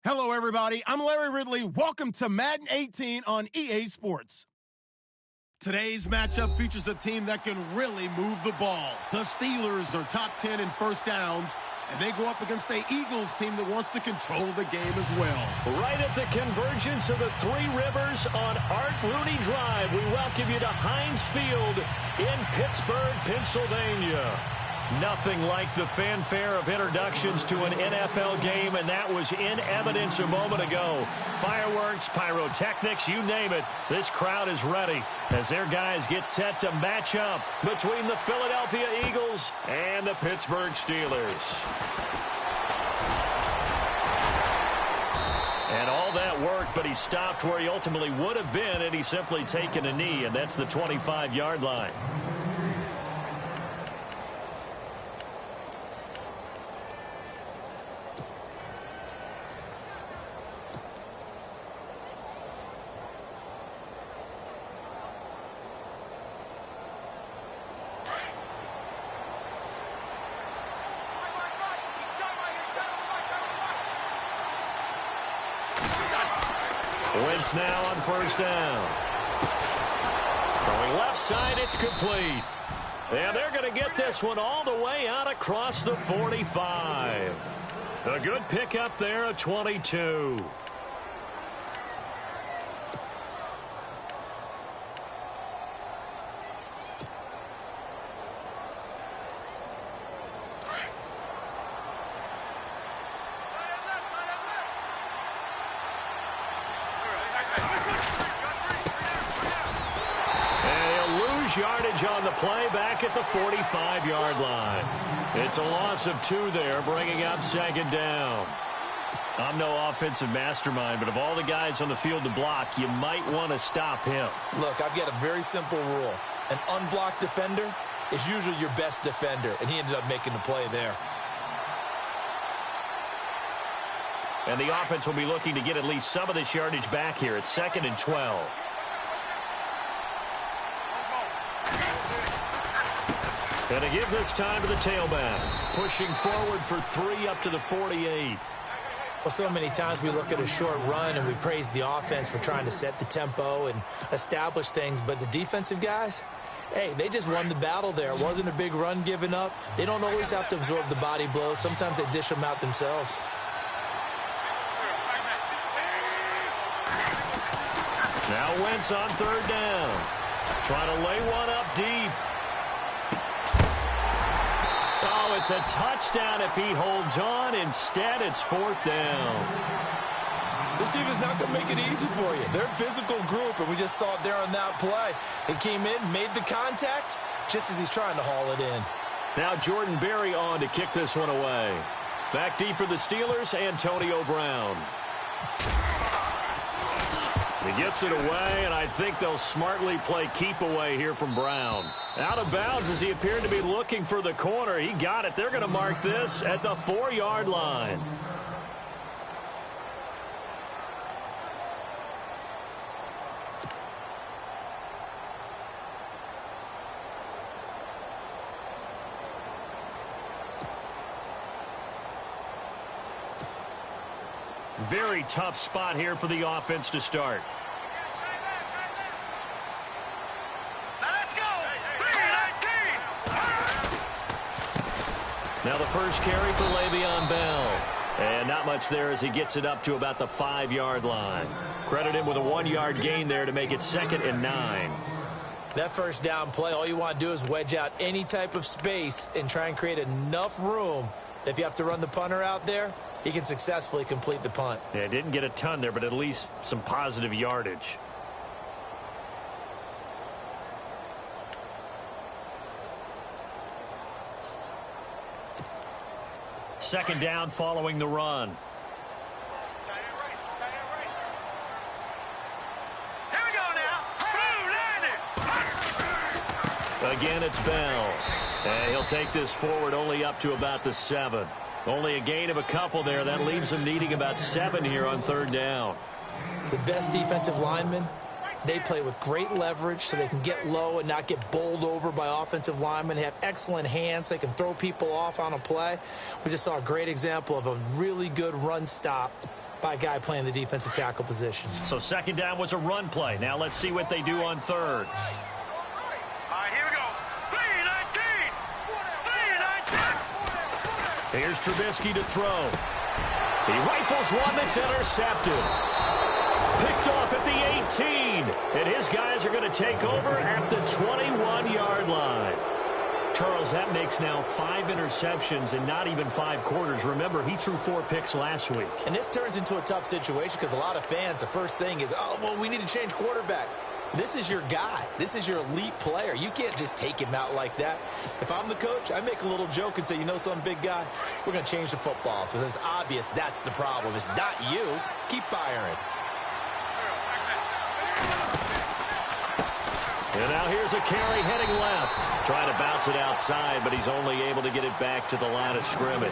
Hello, everybody. I'm Larry Ridley. Welcome to Madden 18 on EA Sports. Today's matchup features a team that can really move the ball. The Steelers are top 10 in first downs, and they go up against the Eagles team that wants to control the game as well. Right at the convergence of the Three Rivers on Art Rooney Drive, we welcome you to Heinz Field in Pittsburgh, Pennsylvania. Nothing like the fanfare of introductions to an NFL game, and that was in evidence a moment ago. Fireworks, pyrotechnics, you name it. This crowd is ready as their guys get set to match up between the Philadelphia Eagles and the Pittsburgh Steelers. And all that worked, but he stopped where he ultimately would have been, and he's simply taken a knee, and that's the 25-yard line. Wentz now on first down. Throwing left side, it's complete. And they're going to get this one all the way out across the 45. A good pickup there at 22. Yardage on the play back at the 45-yard line. It's a loss of 2 there, bringing up second down. I'm no offensive mastermind, but of all the guys on the field to block, you might want to stop him. Look, I've got a very simple rule. An unblocked defender is usually your best defender, and he ended up making the play there. And the offense will be looking to get at least some of this yardage back here. It's 2nd and 12. And to give this time to the tailback, pushing forward for 3 up to the 48. Well, so many times we look at a short run and we praise the offense for trying to set the tempo and establish things, but the defensive guys, hey, they just won the battle there. It wasn't a big run given up. They don't always have to absorb the body blows. Sometimes they dish them out themselves. Now Wentz on third down. Trying to lay one up deep. Oh, it's a touchdown if he holds on. Instead, it's 4th down. This team is not going to make it easy for you. They're a physical group, and we just saw it there on that play. They came in, made the contact, just as he's trying to haul it in. Now Jordan Berry on to kick this one away. Back deep for the Steelers, Antonio Brown. He gets it away, and I think they'll smartly play keep away here from Brown. Out of bounds as he appeared to be looking for the corner. He got it. They're going to mark this at the 4-yard line. Very tough spot here for the offense to start. Now the first carry for Le'Veon Bell. And not much there as he gets it up to about the 5-yard line. Credit him with a 1-yard gain there to make it 2nd and 9. That first down play, all you want to do is wedge out any type of space and try and create enough room that if you have to run the punter out there, he can successfully complete the punt. Yeah, didn't get a ton there, but at least some positive yardage. Second down following the run. Here we go now. Again, it's Bell. And he'll take this forward only up to about the 7. Only a gain of a couple there. That leaves him needing about 7 here on third down. The best defensive linemen, they play with great leverage so they can get low and not get bowled over by offensive linemen. They have excellent hands. They can throw people off on a play. We just saw a great example of a really good run stop by a guy playing the defensive tackle position. So second down was a run play. Now let's see what they do on third. All right, here we go. 3-19. Here's Trubisky to throw. He rifles one that's intercepted. Picked off at the 18. And his guys are going to take over at the 21-yard line. Charles, that makes now 5 interceptions in not even 5 quarters. Remember, he threw 4 picks last week. And this turns into a tough situation because a lot of fans, the first thing is, oh, well, we need to change quarterbacks. This is your guy. This is your elite player. You can't just take him out like that. If I'm the coach, I make a little joke and say, you know some big guy, we're going to change the football. So it's obvious that's the problem. It's not you. Keep firing. And now here's a carry heading left. Trying to bounce it outside, but he's only able to get it back to the line of scrimmage.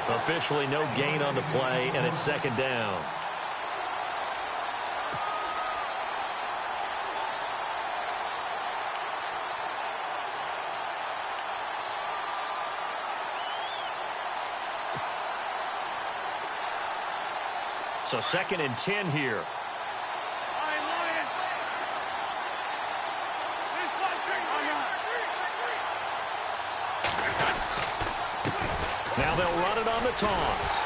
Officially no gain on the play, and it's second down. So second and 10 here. Now they'll run it on the toss.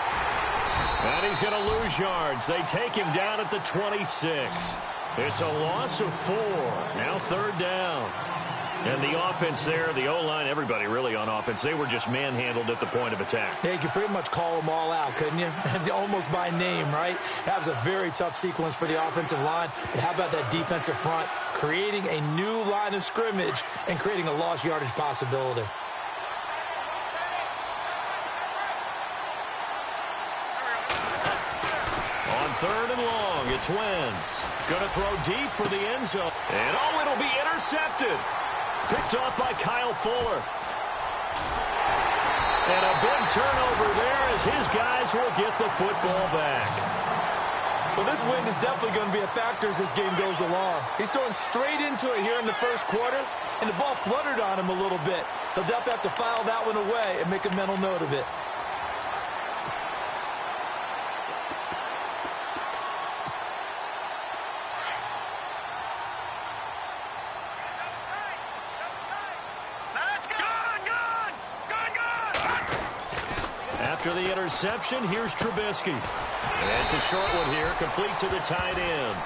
And he's going to lose yards. They take him down at the 26. It's a loss of 4. Now third down. And the offense there, the O-line, everybody really on offense, they were just manhandled at the point of attack. Yeah, you could pretty much call them all out, couldn't you? Almost by name, right? That was a very tough sequence for the offensive line. But how about that defensive front creating a new line of scrimmage and creating a lost yardage possibility? Third and long, it's Wentz. Going to throw deep for the end zone. And oh, it'll be intercepted. Picked off by Kyle Fuller. And a big turnover there as his guys will get the football back. Well, this wind is definitely going to be a factor as this game goes along. He's throwing straight into it here in the first quarter, and the ball fluttered on him a little bit. He'll definitely have to file that one away and make a mental note of it. After the interception, here's Trubisky. And it's a short one here, complete to the tight end.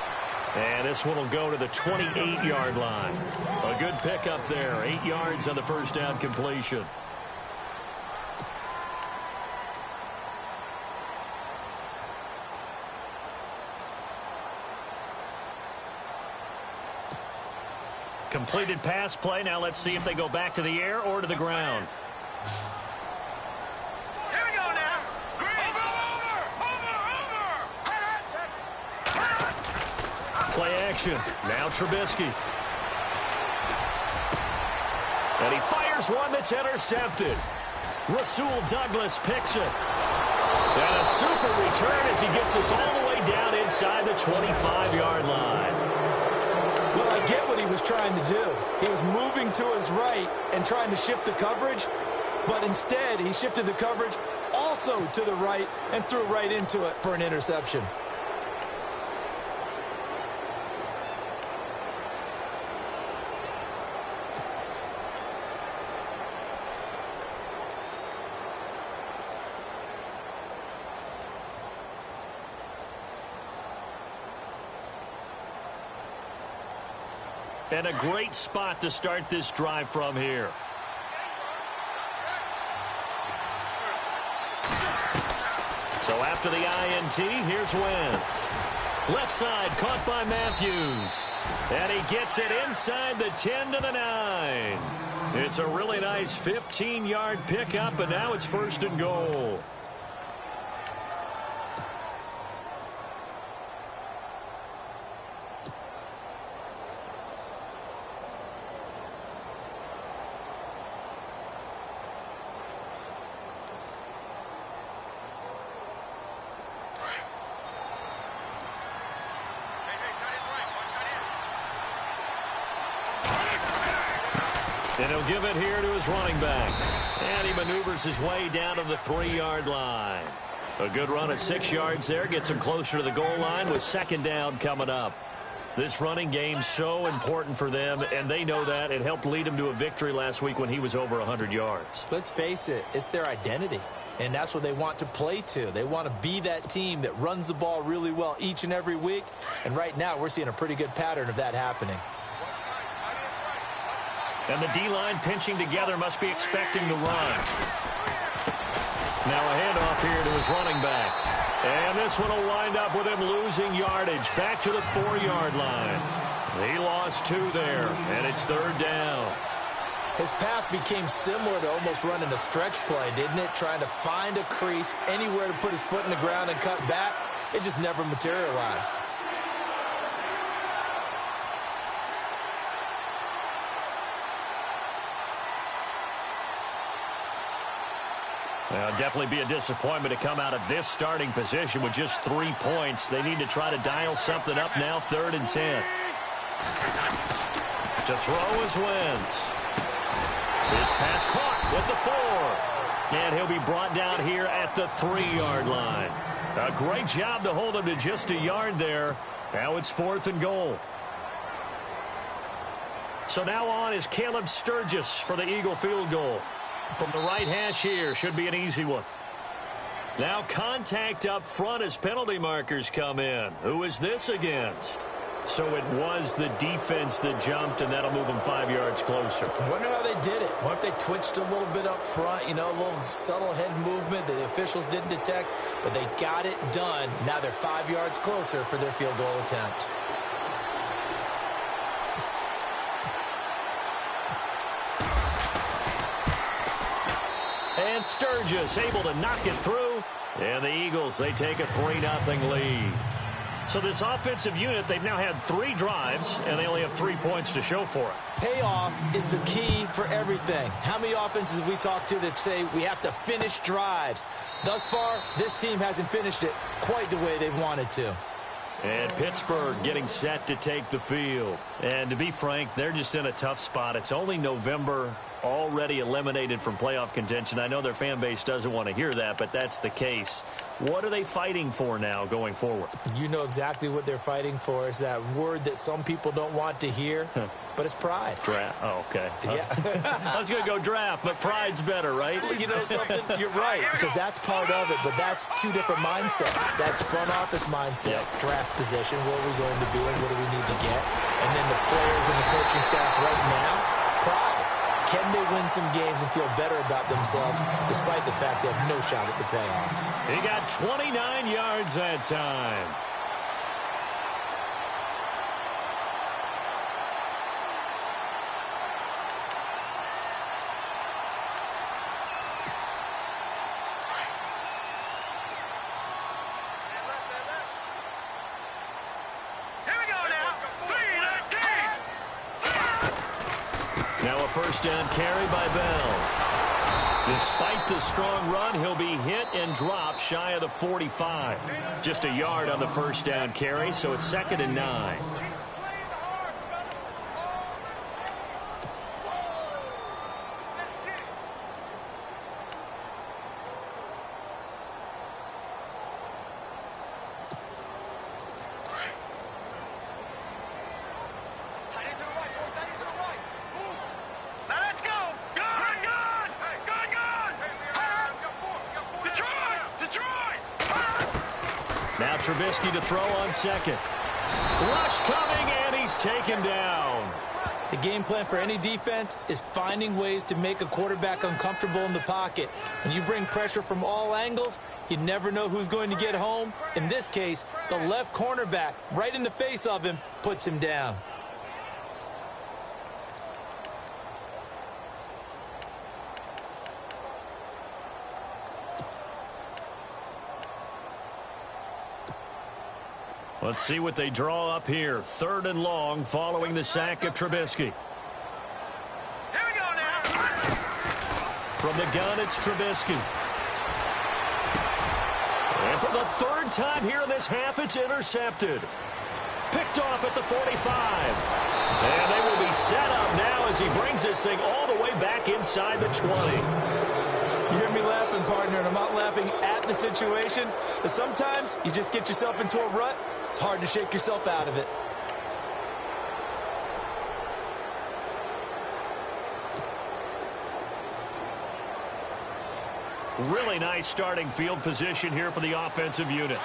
And this one will go to the 28-yard line. A good pickup there, 8 yards on the first down completion. Completed pass play. Now let's see if they go back to the air or to the ground. Play action. Now Trubisky. And he fires one that's intercepted. Rasul Douglas picks it. And a super return as he gets us all the way down inside the 25-yard line. Well, I get what he was trying to do. He was moving to his right and trying to shift the coverage, but instead he shifted the coverage also to the right and threw right into it for an interception. And a great spot to start this drive from here. So after the INT, here's Wentz. Left side caught by Matthews. And he gets it inside the 10 to the 9. It's a really nice 15-yard pickup, and now it's first and goal. And he'll give it here to his running back. And he maneuvers his way down to the 3-yard line. A good run of 6 yards there. Gets him closer to the goal line with second down coming up. This running game's so important for them, and they know that. It helped lead him to a victory last week when he was over 100 yards. Let's face it, it's their identity, and that's what they want to play to. They want to be that team that runs the ball really well each and every week, and right now we're seeing a pretty good pattern of that happening. And the D-line pinching together must be expecting the run. Now a handoff here to his running back. And this one will wind up with him losing yardage back to the 4-yard line. He lost 2 there, and it's third down. His path became similar to almost running a stretch play, didn't it? Trying to find a crease, anywhere to put his foot in the ground and cut back. It just never materialized. Well, definitely be a disappointment to come out of this starting position with just 3 points. They need to try to dial something up now, 3rd and 10. To throw is Wentz. This pass caught with the 4. And he'll be brought down here at the 3-yard line. A great job to hold him to just a yard there. Now it's 4th and goal. So now on is Caleb Sturgis for the Eagle field goal. From the right hash here, should be an easy one. Now contact up front as penalty markers come in. Who is this against? So it was the defense that jumped, and that'll move them 5 yards closer. I wonder how they did it. What if they twitched a little bit up front, you know, a little subtle head movement that the officials didn't detect, but they got it done. Now they're 5 yards closer for their field goal attempt. And Sturgis able to knock it through. And the Eagles, they take a 3-0 lead. So this offensive unit, they've now had 3 drives, and they only have 3 points to show for it. Payoff is the key for everything. How many offenses have we talked to that say we have to finish drives? Thus far, this team hasn't finished it quite the way they've wanted to. And Pittsburgh getting set to take the field. And to be frank, they're just in a tough spot. It's only November, already eliminated from playoff contention. I know their fan base doesn't want to hear that, but that's the case. What are they fighting for now going forward? You know exactly what they're fighting for. Is that word that some people don't want to hear, but it's pride. Draft. Oh, okay. Yeah. I was going to go draft, but pride's better, right? You know something? You're right, because that's part of it, but that's 2 different mindsets. That's front office mindset, draft position, where are we going to be and what do we need to get? And then the players and the coaching staff right now, pride. Can they win some games and feel better about themselves despite the fact they have no shot at the playoffs? He got 29 yards that time. First down carry by Bell. Despite the strong run, he'll be hit and dropped shy of the 45. Just a yard on the first down carry, so it's 2nd and 9. Now Trubisky to throw on 2nd. Rush coming, and he's taken down. The game plan for any defense is finding ways to make a quarterback uncomfortable in the pocket. When you bring pressure from all angles, you never know who's going to get home. In this case, the left cornerback, right in the face of him, puts him down. Let's see what they draw up here. 3rd and long following the sack of Trubisky. Here we go now. From the gun, it's Trubisky. And for the 3rd time here in this half, it's intercepted. Picked off at the 45. And they will be set up now as he brings this thing all the way back inside the 20. You hear me laughing, partner, and I'm not laughing at the situation, but sometimes you just get yourself into a rut. It's hard to shake yourself out of it. Really nice starting field position here for the offensive unit.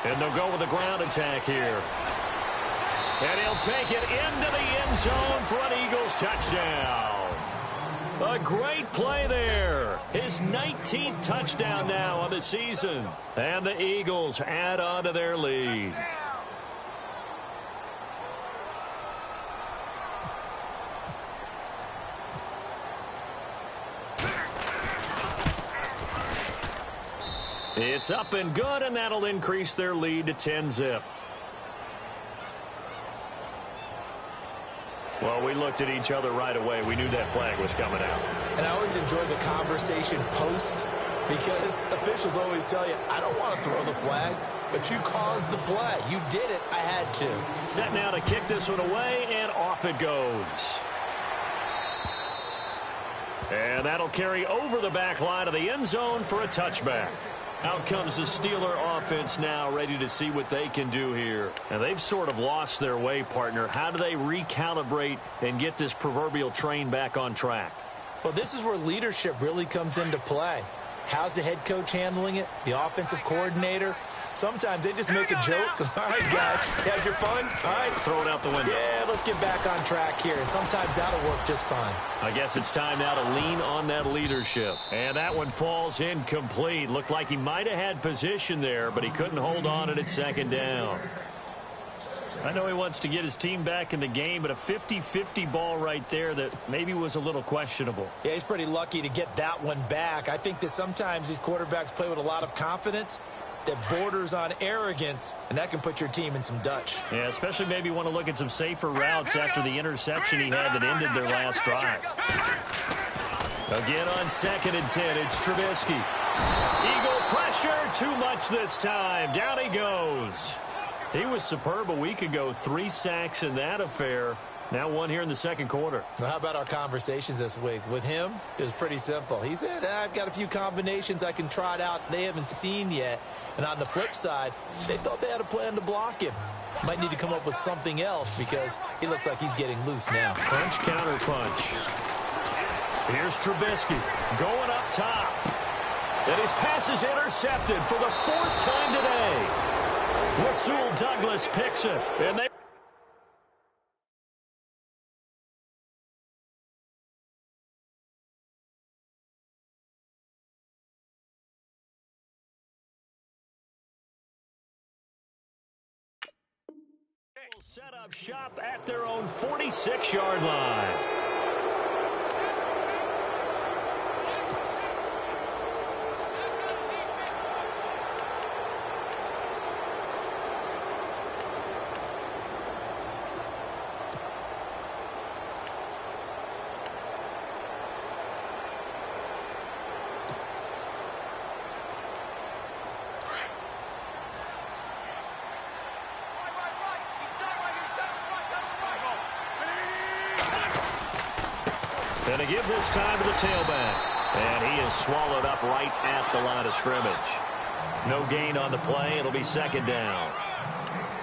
And they'll go with a ground attack here. And he'll take it into the end zone for an Eagles touchdown. A great play there. His 19th touchdown now on the season. And the Eagles add on to their lead. It's up and good, and that'll increase their lead to 10-zip. Well, we looked at each other right away. We knew that flag was coming out. And I always enjoy the conversation post, because officials always tell you, I don't want to throw the flag, but you caused the play. You did it. I had to. Set now to kick this one away, and off it goes. And that'll carry over the back line of the end zone for a touchback. Out comes the Steeler offense now, ready to see what they can do here. And they've sort of lost their way, partner. How do they recalibrate and get this proverbial train back on track? Well, this is where leadership really comes into play. How's the head coach handling it? The offensive coordinator? Sometimes they just make a joke. All right, guys, had your fun? All right. Throw it out the window. Yeah, let's get back on track here. And sometimes that'll work just fine. I guess it's time now to lean on that leadership. And that one falls incomplete. Looked like he might have had position there, but he couldn't hold on at second down. I know he wants to get his team back in the game, but a 50-50 ball right there that maybe was a little questionable. Yeah, he's pretty lucky to get that one back. I think that sometimes these quarterbacks play with a lot of confidence that borders on arrogance, and that can put your team in some Dutch. Yeah, especially maybe want to look at some safer routes after the interception he had that ended their last drive. Again on 2nd and 10, it's Trubisky. Eagle pressure, too much this time. Down he goes. He was superb a week ago, 3 sacks in that affair. Now 1 here in the second quarter. Well, how about our conversations this week? With him, it was pretty simple. He said, I've got a few combinations I can try out they haven't seen yet. And on the flip side, they thought they had a plan to block him. Might need to come up with something else because he looks like he's getting loose now. Punch, counter punch. Here's Trubisky going up top. And his pass is intercepted for the 4th time today. Rasul Douglas picks it. And they set up shop at their own 46-yard line. And a give this time to the tailback. And he is swallowed up right at the line of scrimmage. No gain on the play. It'll be 2nd down.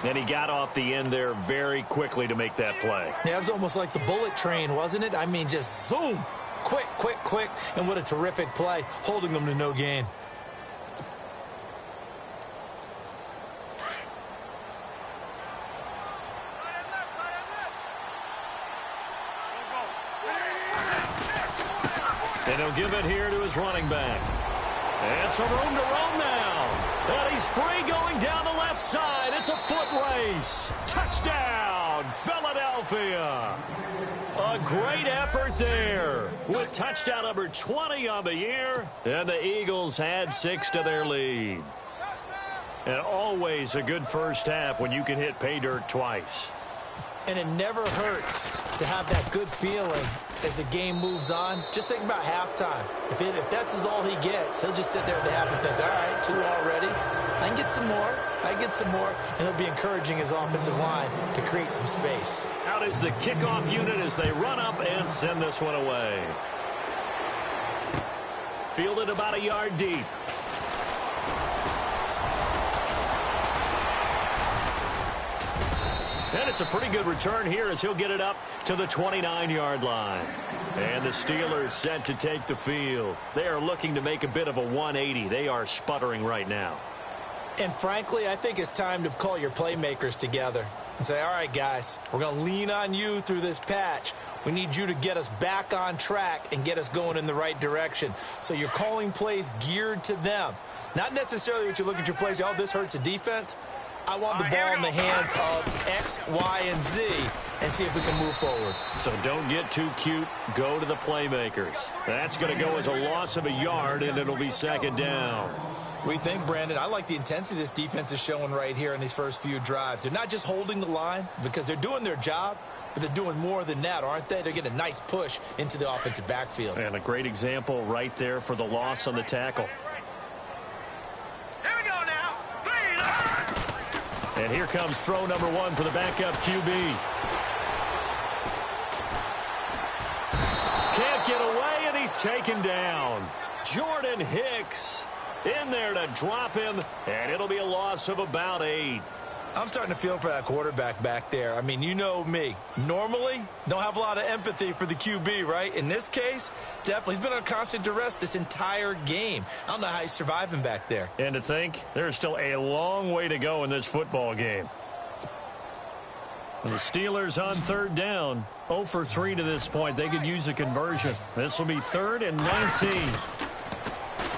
And he got off the end there very quickly to make that play. Yeah, it was almost like the bullet train, wasn't it? I mean, just zoom. Quick, quick, quick. And what a terrific play, holding them to no gain. And he'll give it here to his running back. And some room to roam now. And he's free going down the left side. It's a foot race. Touchdown, Philadelphia. A great effort there with touchdown number 20 on the year. And the Eagles add 6 to their lead. And always a good first half when you can hit pay dirt twice. And it never hurts to have that good feeling as the game moves on. Just think about halftime. If that's all he gets, he'll just sit there at the half and think, all right, 2 already. I can get some more. And it'll be encouraging his offensive line to create some space. Out is the kickoff unit as they run up and send this one away. Fielded about a yard deep. And it's a pretty good return here as he'll get it up to the 29-yard line. And the Steelers set to take the field. They are looking to make a bit of a 180. They are sputtering right now. And frankly, I think it's time to call your playmakers together and say, all right, guys, we're going to lean on you through this patch. We need you to get us back on track and get us going in the right direction. So you're calling plays geared to them. Not necessarily what you look at your plays, oh, this hurts the defense. I want the ball in the hands of X, Y, and Z and see if we can move forward. So don't get too cute. Go to the playmakers. That's going to go as a loss of a yard, and it'll be second down. What do you think, Brandon? I like the intensity this defense is showing right here in these first few drives. They're not just holding the line because they're doing their job, but they're doing more than that, aren't they? They're getting a nice push into the offensive backfield. And a great example right there for the loss on the tackle. Here we go now. And here comes throw number one for the backup QB. Can't get away, and he's taken down. Jordan Hicks in there to drop him, and it'll be a loss of about 8. I'm starting to feel for that quarterback back there. I mean, you know me. Normally, don't have a lot of empathy for the QB, right? In this case, definitely. He's been on constant duress this entire game. I don't know how he's surviving back there. And to think, there's still a long way to go in this football game. And the Steelers on third down, 0 for 3 to this point. They could use a conversion. This will be 3rd and 19.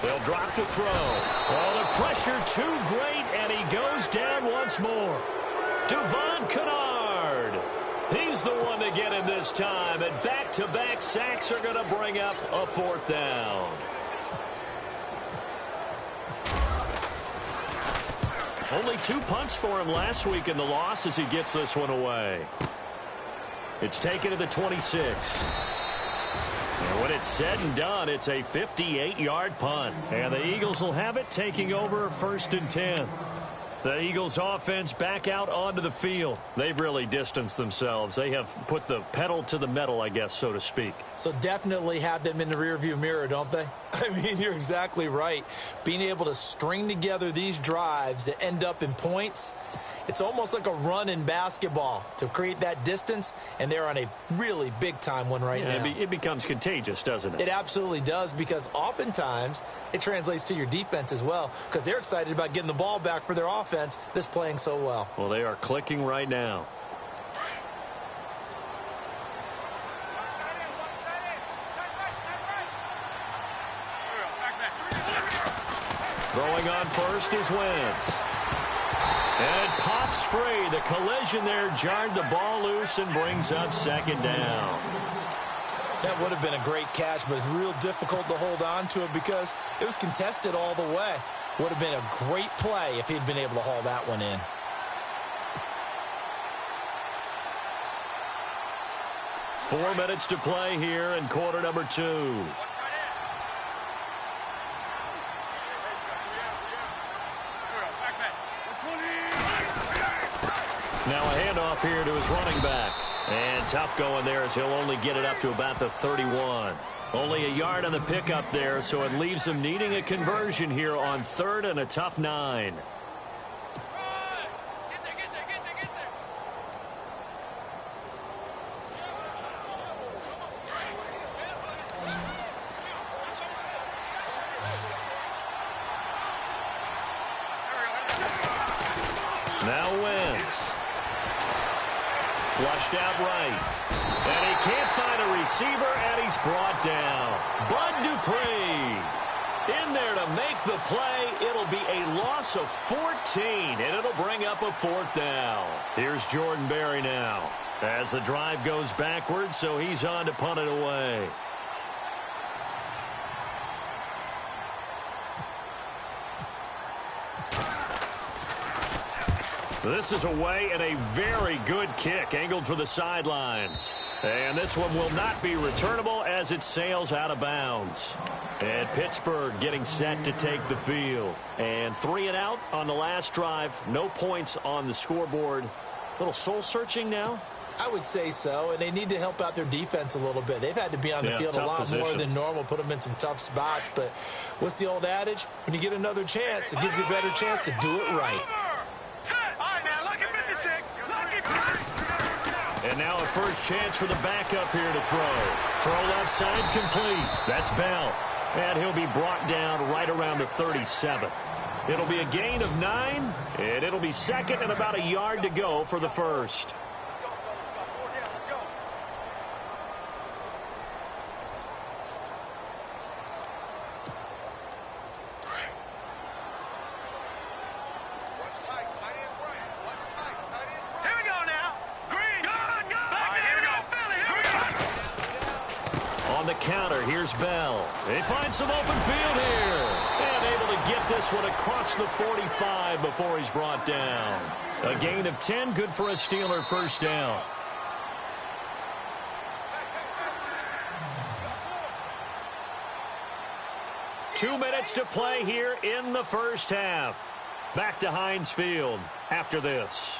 They'll drop to throw. Oh, the pressure too great, and he goes down once more. Devon Kennard. He's the one to get him this time, and back-to-back sacks are going to bring up a 4th down. Only 2 punts for him last week in the loss as he gets this one away. It's taken to the 26. And when it's said and done, it's a 58-yard punt. And the Eagles will have it, taking over 1st and 10. The Eagles offense back out onto the field. They've really distanced themselves. They have put the pedal to the metal, I guess, so to speak. So definitely have them in the rearview mirror, don't they? I mean, you're exactly right. Being able to string together these drives that end up in points, it's almost like a run in basketball to create that distance, and they're on a really big-time one right now. It becomes contagious, doesn't it? It absolutely does, because oftentimes it translates to your defense as well, because they're excited about getting the ball back for their offense that's playing so well. Well, they are clicking right now. Throwing on first is Wentz. And it pops free. The collision there jarred the ball loose and brings up 2nd down. That would have been a great catch, but it's real difficult to hold on to it because it was contested all the way. Would have been a great play if he'd been able to haul that one in. Four minutes to play here in quarter number 2. Now a handoff here to his running back. And tough going there as he'll only get it up to about the 31. Only a yard on the pickup there, so it leaves him needing a conversion here on 3rd and a tough 9. Now Wentz. Flushed out right. And he can't find a receiver, and he's brought down. Bud Dupree in there to make the play. It'll be a loss of 14, and it'll bring up a 4th down. Here's Jordan Berry now as the drive goes backwards, so he's on to punt it away. This is away, and a very good kick angled for the sidelines. And this one will not be returnable as it sails out of bounds. And Pittsburgh getting set to take the field. And 3 and out on the last drive. No points on the scoreboard. A little soul-searching now? I would say so, and they need to help out their defense a little bit. They've had to be on the field a lot more than normal, put them in some tough spots. But what's the old adage? When you get another chance, it gives you a better chance to do it right. And now a first chance for the backup here to throw. Throw left side complete. That's Bell. And he'll be brought down right around the 37. It'll be a gain of 9, and it'll be second and about a yard to go for the first. Counter, here's Bell. They find some open field here. And able to get this one across the 45 before he's brought down. A gain of 10, good for a Steeler first down. Two minutes to play here in the first half. Back to Heinz Field after this.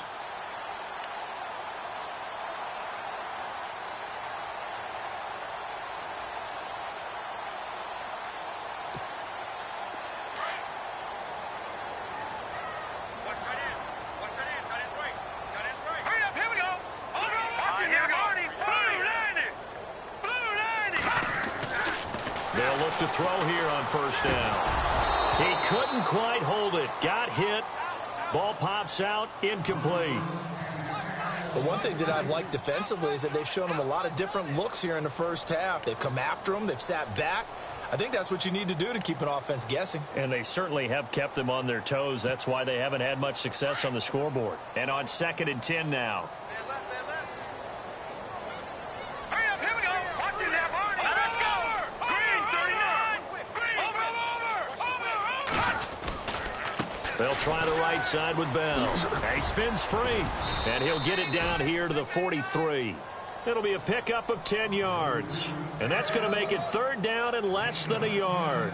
They'll look to throw here on first down. He couldn't quite hold it. Got hit. Ball pops out. Incomplete. The one thing that I've liked defensively is that they've shown him a lot of different looks here in the first half. They've come after him. They've sat back. I think that's what you need to do to keep an offense guessing. And they certainly have kept them on their toes. That's why they haven't had much success on the scoreboard. And on 2nd and 10 now. They'll try the right side with Bell. He spins free, and he'll get it down here to the 43. It'll be a pickup of 10 yards, and that's going to make it 3rd down and less than a yard.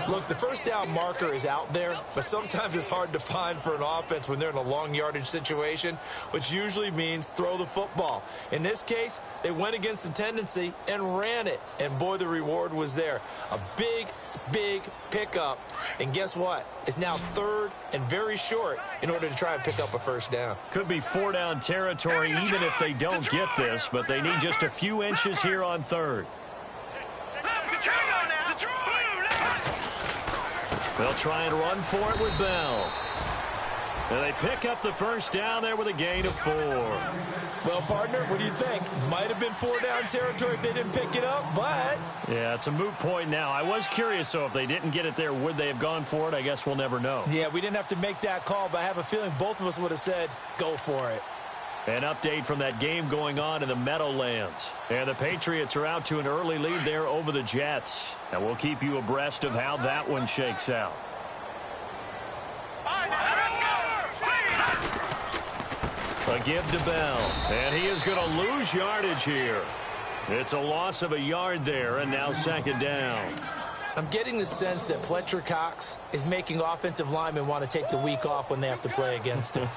Look, the first down marker is out there, but sometimes it's hard to find for an offense when they're in a long yardage situation, which usually means throw the football. In this case, they went against the tendency and ran it, and boy, the reward was there. A big, big pickup, and guess what? It's now 3rd and very short in order to try and pick up a first down. Could be 4-down territory even if they don't get this, but they need just a few inches here on 3rd. They'll try and run for it with Bell. And they pick up the first down there with a gain of 4. Well, partner, what do you think? Might have been 4-down territory if they didn't pick it up, but... Yeah, it's a moot point now. I was curious, so if they didn't get it there, would they have gone for it? I guess we'll never know. Yeah, we didn't have to make that call, but I have a feeling both of us would have said, go for it. An update from that game going on in the Meadowlands. And the Patriots are out to an early lead there over the Jets. And we'll keep you abreast of how that one shakes out. A give to Bell. And he is going to lose yardage here. It's a loss of a yard there, and now 2nd down. I'm getting the sense that Fletcher Cox is making offensive linemen want to take the week off when they have to play against him.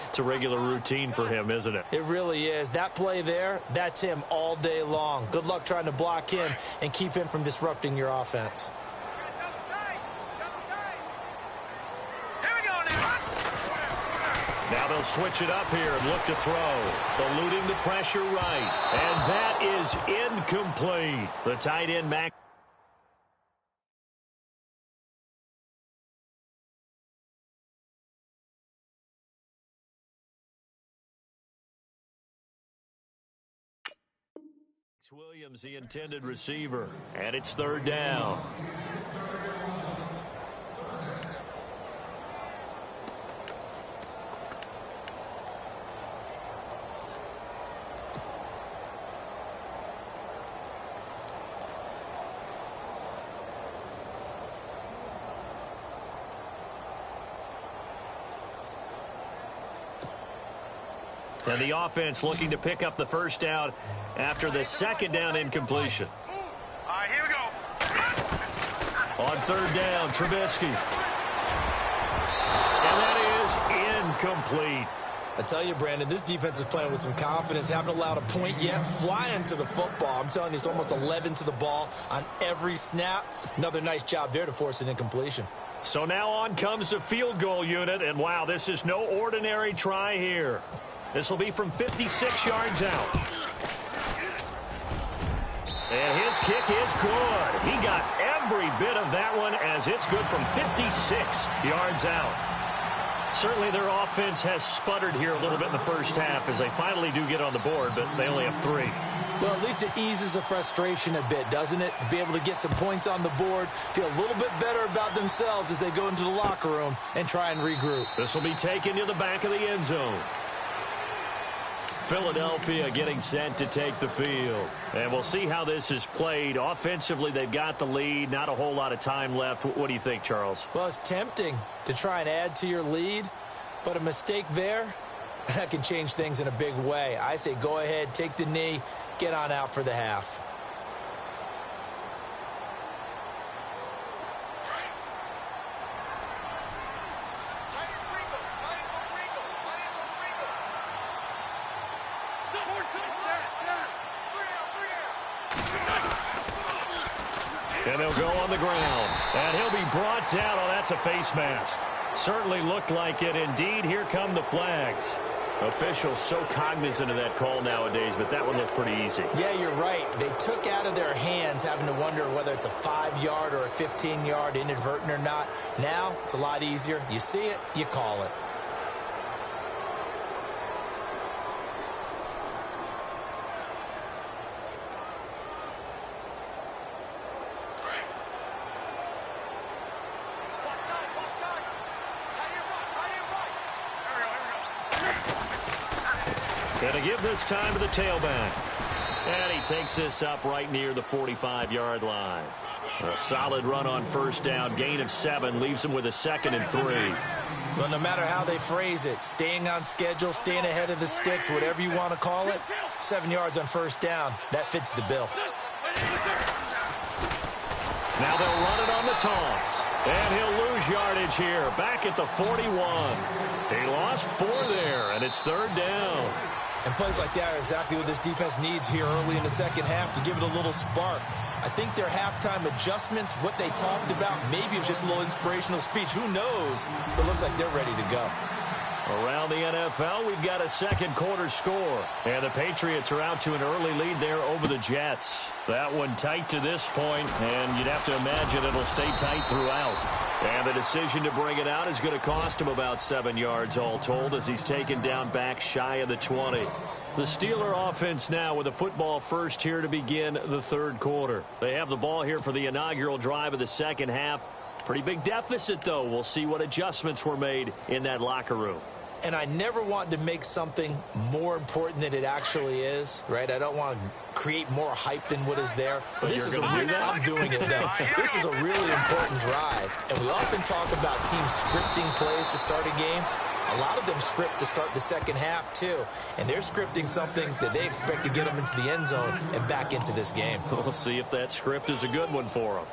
It's a regular routine for him, isn't it? It really is. That play there, that's him all day long. Good luck trying to block him and keep him from disrupting your offense. Now they'll switch it up here and look to throw. Eluding the pressure right. And that is incomplete. The tight end Mac. Williams, the intended receiver. And it's 3rd down. And the offense looking to pick up the first down after the second down incompletion. All right, here we go. On third down, Trubisky. And that is incomplete. I tell you, Brandon, this defense is playing with some confidence. Haven't allowed a point yet. Flying to the football. I'm telling you, it's almost 11 to the ball on every snap. Another nice job there to force an incompletion. So now on comes the field goal unit. And, wow, this is no ordinary try here. This will be from 56 yards out. And his kick is good. He got every bit of that one as it's good from 56 yards out. Certainly their offense has sputtered here a little bit in the first half as they finally do get on the board, but they only have 3. Well, at least it eases the frustration a bit, doesn't it? To be able to get some points on the board, feel a little bit better about themselves as they go into the locker room and try and regroup. This will be taken to the back of the end zone. Philadelphia getting set to take the field. And we'll see how this is played. Offensively, they've got the lead. Not a whole lot of time left. What do you think, Charles? Well, it's tempting to try and add to your lead, but a mistake there, that can change things in a big way. I say go ahead, take the knee, get on out for the half. And they'll go on the ground. And he'll be brought down. Oh, that's a face mask. Certainly looked like it. Indeed, here come the flags. Officials so cognizant of that call nowadays, but that one looked pretty easy. Yeah, you're right. They took out of their hands having to wonder whether it's a 5-yard or a 15-yard inadvertent or not. Now, it's a lot easier. You see it, you call it. Going to give this time to the tailback. And he takes this up right near the 45-yard line. A solid run on first down. Gain of 7 leaves him with a 2nd and 3. Well, no matter how they phrase it, staying on schedule, staying ahead of the sticks, whatever you want to call it, 7 yards on first down, that fits the bill. Now they'll run it on the toss. And he'll lose yardage here. Back at the 41. He lost 4 there, and it's 3rd down. And plays like that are exactly what this defense needs here early in the second half to give it a little spark. I think their halftime adjustments, what they talked about, maybe it was just a little inspirational speech. Who knows? But it looks like they're ready to go. Around the NFL, we've got a second quarter score. And the Patriots are out to an early lead there over the Jets. That one tight to this point, and you'd have to imagine it'll stay tight throughout. And the decision to bring it out is going to cost him about 7 yards all told as he's taken down back shy of the 20. The Steeler offense now with a football first here to begin the third quarter. They have the ball here for the inaugural drive of the second half. Pretty big deficit, though. We'll see what adjustments were made in that locker room. And I never want to make something more important than it actually is, right? I don't want to create more hype than what is there. But this is a real, I'm doing it, though. This is a really important drive. And we often talk about teams scripting plays to start a game. A lot of them script to start the second half, too. And they're scripting something that they expect to get them into the end zone and back into this game. We'll see if that script is a good one for them.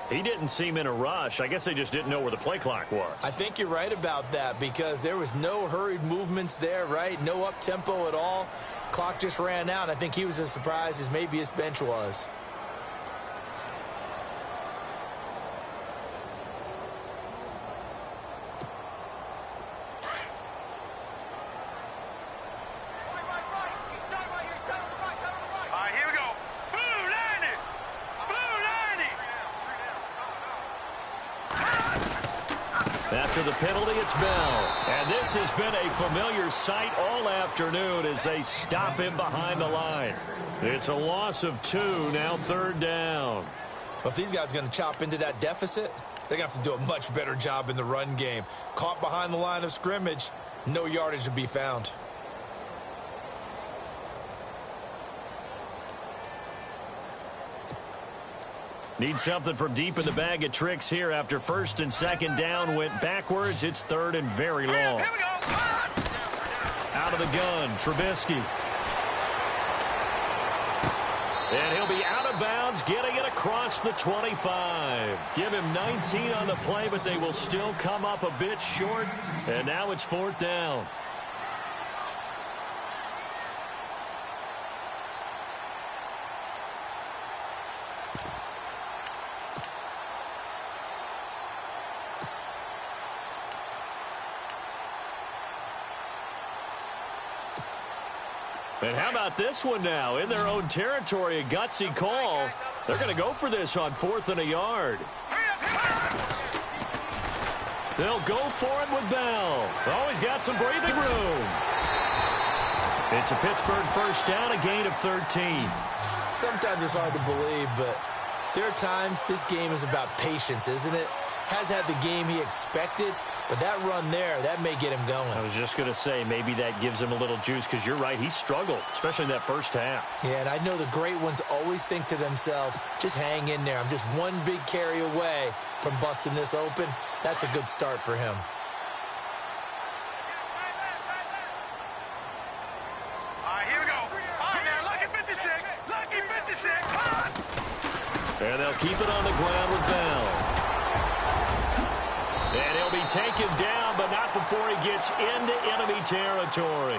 He didn't seem in a rush. I guess they just didn't know where the play clock was. I think you're right about that because there was no hurried movements there, right? No up-tempo at all. Clock just ran out. I think he was as surprised as maybe his bench was. All right, here After the penalty, it's Bell. And this has been a familiar sight all afternoon as they stop him behind the line. It's a loss of 2, now 3rd down. But if these guys are going to chop into that deficit, they're going to have to do a much better job in the run game. Caught behind the line of scrimmage, no yardage to be found. Need something from deep in the bag of tricks here after 1st and 2nd down went backwards. It's 3rd and very long. Out of the gun, Trubisky. And he'll be out of bounds, getting it across the 25. Give him 19 on the play, but they will still come up a bit short. And now it's 4th down. And how about this one now? In their own territory, a gutsy call. They're going to go for this on 4th and a yard. They'll go for it with Bell. Oh, he's got some breathing room. It's a Pittsburgh 1st down, a gain of 13. Sometimes it's hard to believe, but there are times this game is about patience, isn't it? Has had the game he expected, but that run there, that may get him going. I was just going to say, maybe that gives him a little juice, because you're right, he struggled, especially in that 1st half. Yeah, and I know the great ones always think to themselves, just hang in there. I'm just one big carry away from busting this open. That's a good start for him. All right, here we go. All right, now, lucky 56. Lucky 56. And they'll keep it on the ground with Bell. And he'll be taken down, but not before he gets into enemy territory.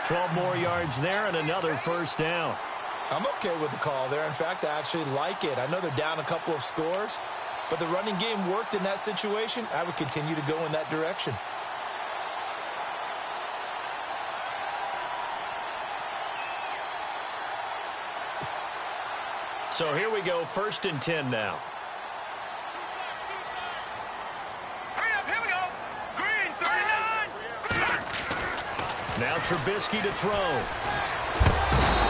12 more yards there and another 1st down. I'm okay with the call there. In fact, I actually like it. I know they're down a couple of scores, but the running game worked in that situation. I would continue to go in that direction. So here we go, 1st and 10 now. Now Trubisky to throw.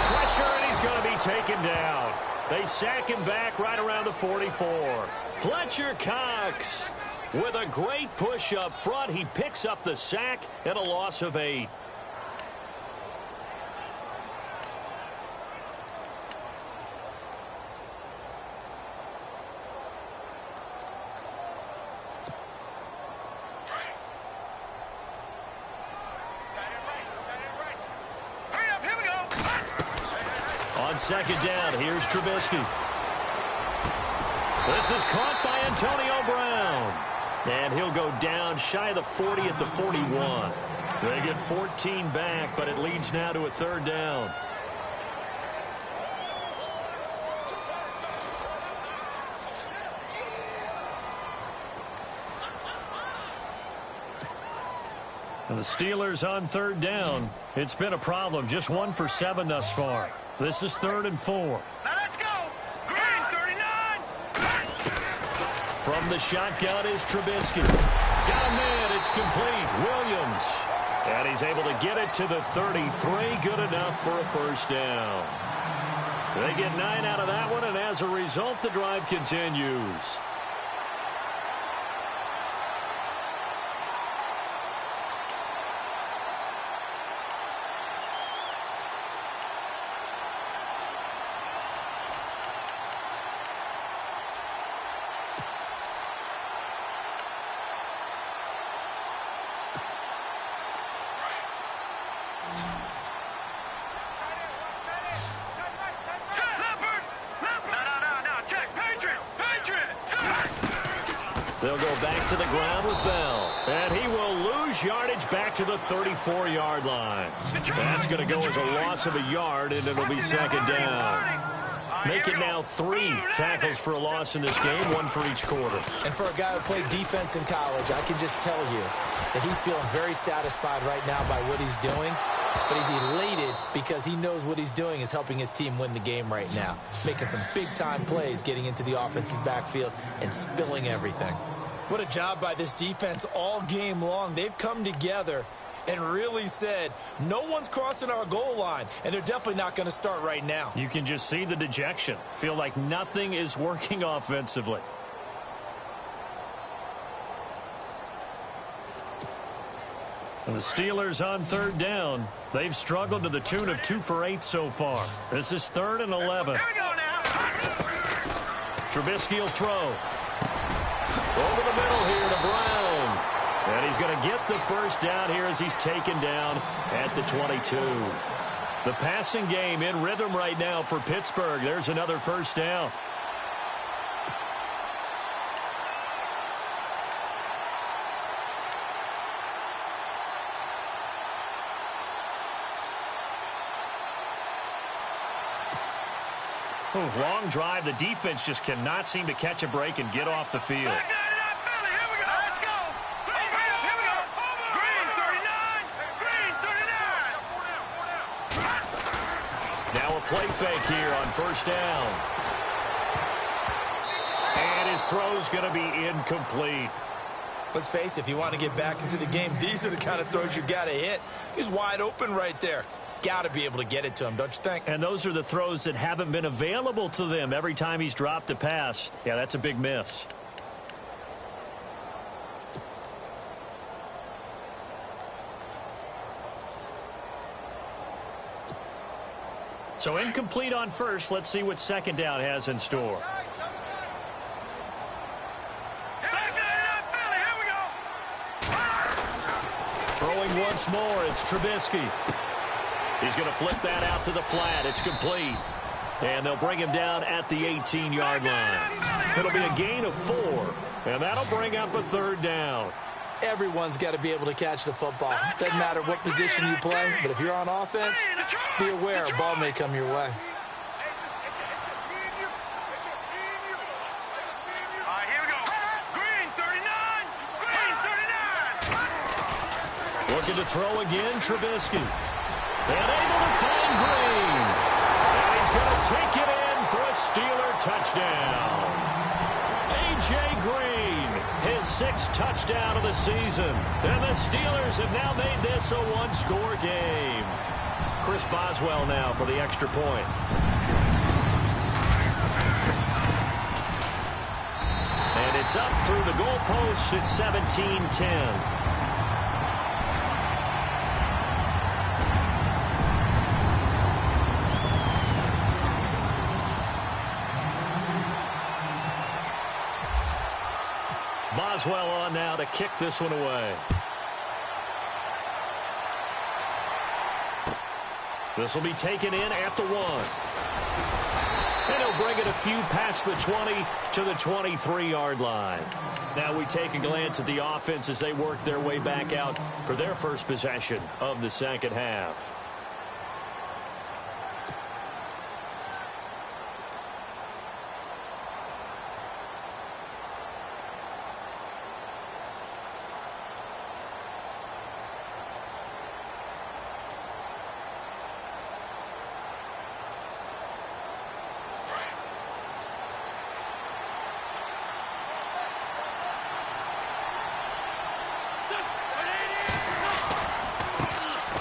Pressure, and he's going to be taken down. They sack him back right around the 44. Fletcher Cox with a great push up front. He picks up the sack and a loss of 8. On 2nd down, here's Trubisky. This is caught by Antonio Brown. And he'll go down shy of the 40 at the 41. They get 14 back, but it leads now to a 3rd down. And the Steelers on 3rd down. It's been a problem. Just 1 for 7 thus far. This is 3rd and 4. Now let's go. Green 39. From the shotgun is Trubisky. Got a man. It's complete. Williams. And he's able to get it to the 33. Good enough for a 1st down. They get 9 out of that one, and as a result, the drive continues. They'll go back to the ground with Bell. And he will lose yardage back to the 34-yard line. That's going to go as a loss of a yard, and it'll be 2nd down. Make it now 3 tackles for a loss in this game, 1 for each quarter. And for a guy who played defense in college, I can just tell you that he's feeling very satisfied right now by what he's doing. But he's elated because he knows what he's doing is helping his team win the game right now. Making some big-time plays, getting into the offense's backfield and spilling everything. What a job by this defense all game long. They've come together and really said, no one's crossing our goal line, and they're definitely not going to start right now. You can just see the dejection. Feel like nothing is working offensively. And the Steelers on third down. They've struggled to the tune of 2 for 8 so far. This is 3rd and 11. Here we go now. Trubisky will throw. Over the middle here to Brown. And he's going to get the first down here as he's taken down at the 22. The passing game in rhythm right now for Pittsburgh. There's another first down. Long drive. The defense just cannot seem to catch a break and get off the field. Here we go. Let's go. Here we go. Green 39. Green 39. Now a play fake here on first down. And his throw's going to be incomplete. Let's face it, if you want to get back into the game, these are the kind of throws you got to hit. He's wide open right there. Got to be able to get it to him, don't you think? And those are the throws that haven't been available to them every time he's dropped a pass. Yeah, that's a big miss. So incomplete on first. Let's see what second down has in store. Throwing once more, it's Trubisky. He's going to flip that out to the flat. It's complete. And they'll bring him down at the 18-yard line. It'll be a gain of 4. And that'll bring up a third down. Everyone's got to be able to catch the football. Doesn't matter what position you play, but if you're on offense, be aware a ball may come your way. Looking to throw again, Trubisky. And able to find Green. And he's going to take it in for a Steeler touchdown. A.J. Green, his 6th touchdown of the season. And the Steelers have now made this a one-score game. Chris Boswell now for the extra point. And it's up through the goalposts. It's 17-10. Boswell on now to kick this one away. This will be taken in at the 1. And he'll bring it a few past the 20 to the 23-yard line. Now we take a glance at the offense as they work their way back out for their first possession of the second half.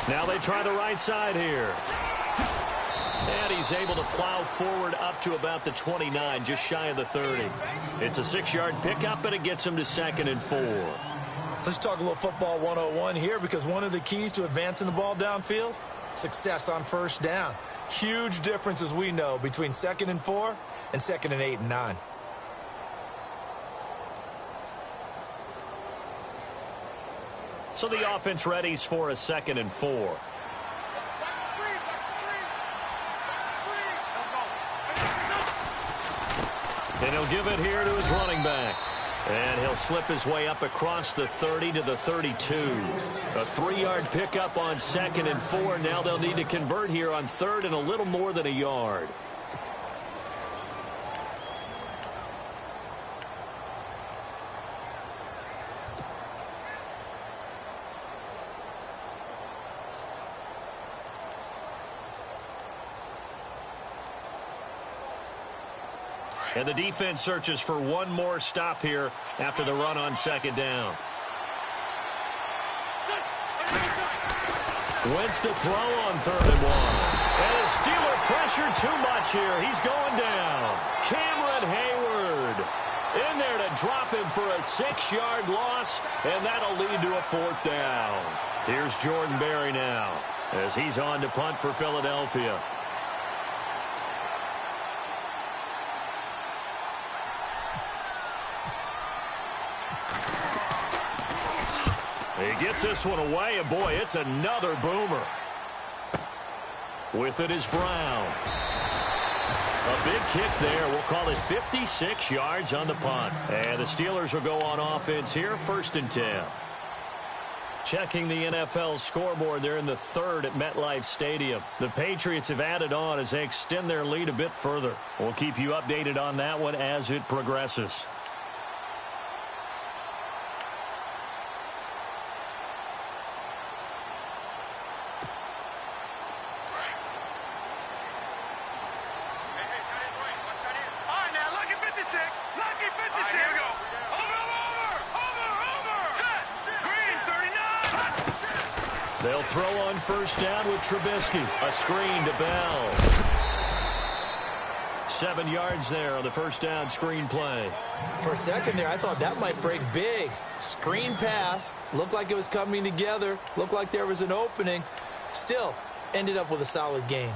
Now they try the right side here. And he's able to plow forward up to about the 29, just shy of the 30. It's a 6-yard pickup, and it gets him to 2nd and 4. Let's talk a little football 101 here, because one of the keys to advancing the ball downfield, success on first down. Huge difference, as we know, between 2nd and 4 and 2nd and 8 and 9. So the offense readies for a 2nd and 4. And he'll give it here to his running back. And he'll slip his way up across the 30 to the 32. A 3-yard pickup on 2nd and 4. Now they'll need to convert here on 3rd and a little more than a yard. And the defense searches for one more stop here after the run on second down. Wentz to throw on 3rd and 1. And the Steeler pressure too much here. He's going down. Cameron Hayward in there to drop him for a 6-yard loss, and that'll lead to a 4th down. Here's Jordan Berry now as he's on to punt for Philadelphia. He gets this one away, and boy, it's another boomer. With it is Brown. A big kick there. We'll call it 56 yards on the punt. And the Steelers will go on offense here, 1st and 10. Checking the NFL scoreboard, they're in the 3rd at MetLife Stadium. The Patriots have added on as they extend their lead a bit further. We'll keep you updated on that one as it progresses. They'll throw on 1st down with Trubisky. A screen to Bell. 7 yards there on the 1st down screen play. For a second there, I thought that might break big. Screen pass. Looked like it was coming together. Looked like there was an opening. Still, ended up with a solid game.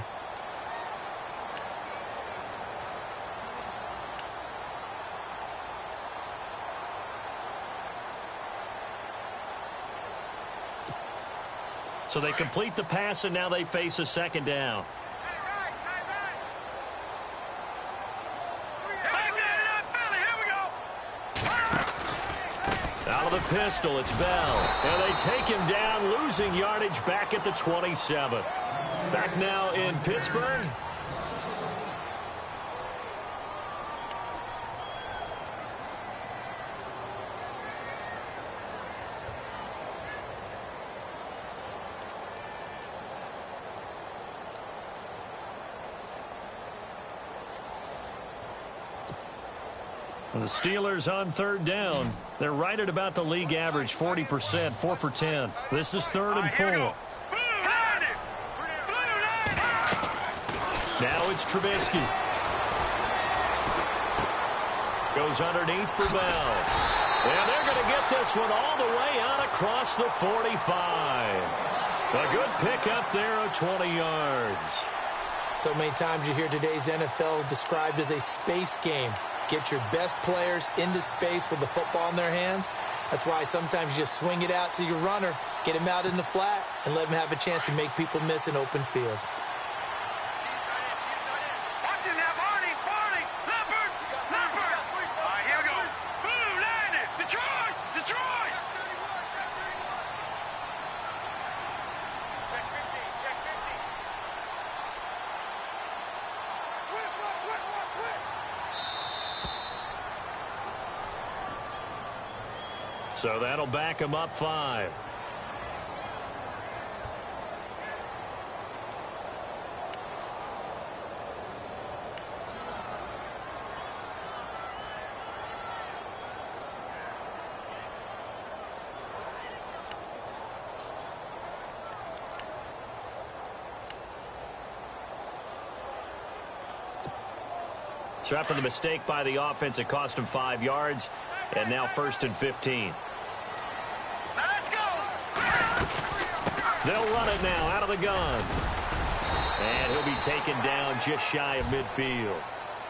So they complete the pass, and now they face a 2nd down. Out of the pistol, it's Bell. And they take him down, losing yardage back at the 27. Back now in Pittsburgh. The Steelers on 3rd down. They're right at about the league average, 40%, 4 for 10. This is 3rd and 4. Now it's Trubisky. Goes underneath for Bell. And they're going to get this one all the way out across the 45. A good pickup there of 20 yards. So many times you hear today's NFL described as a space game. Get your best players into space with the football in their hands. That's why sometimes you just swing it out to your runner, get him out in the flat, and let him have a chance to make people miss an open field. So that'll back him up 5. So after the mistake by the offense, it cost him 5 yards, and now 1st and 15. They'll run it now out of the gun. And he'll be taken down just shy of midfield.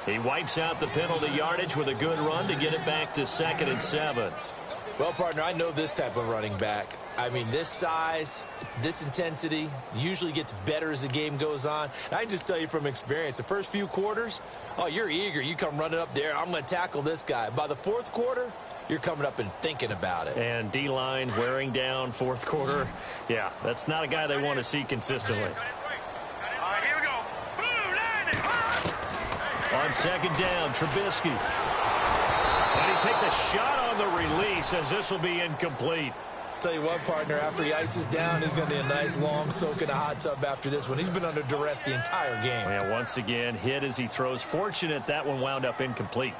He wipes out the penalty yardage with a good run to get it back to 2nd and 7. Well, partner, I know this type of running back. I mean, this size, this intensity usually gets better as the game goes on. And I can just tell you from experience, the first few quarters, oh, you're eager. You come running up there, I'm going to tackle this guy. By the 4th quarter, you're coming up and thinking about it. And D-line wearing down 4th quarter. Yeah, that's not a guy they want to see consistently. All right, here we go. Boom, landed. On 2nd down, Trubisky. And he takes a shot on the release as this will be incomplete. tell you what, partner, after he ices down, he's going to be a nice long soak in a hot tub after this one. He's been under duress the entire game. Yeah, once again, hit as he throws. Fortunate that one wound up incomplete.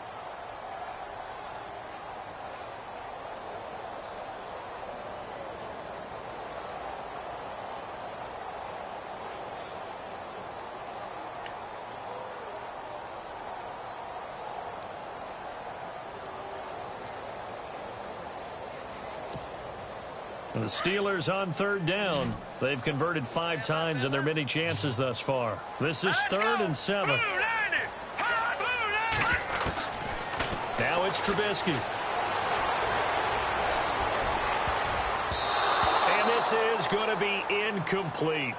The Steelers on third down. They've converted 5 times in their many chances thus far. This is 3rd and 7. Now it's Trubisky. And this is going to be incomplete.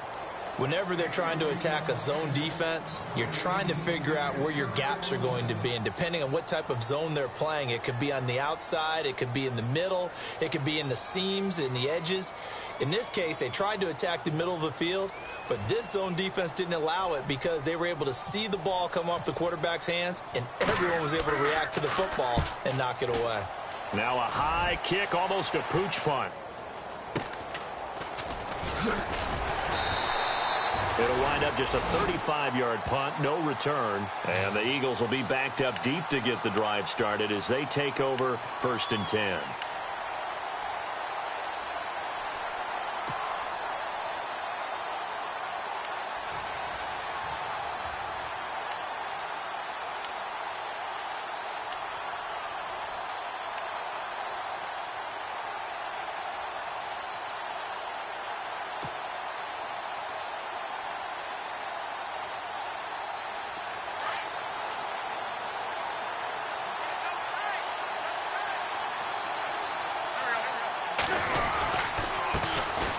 Whenever they're trying to attack a zone defense, you're trying to figure out where your gaps are going to be. And depending on what type of zone they're playing, it could be on the outside, it could be in the middle, it could be in the seams, in the edges. In this case, they tried to attack the middle of the field, but this zone defense didn't allow it because they were able to see the ball come off the quarterback's hands, and everyone was able to react to the football and knock it away. Now a high kick, almost a pooch punt. It'll wind up just a 35-yard punt, no return. And the Eagles will be backed up deep to get the drive started as they take over 1st and 10.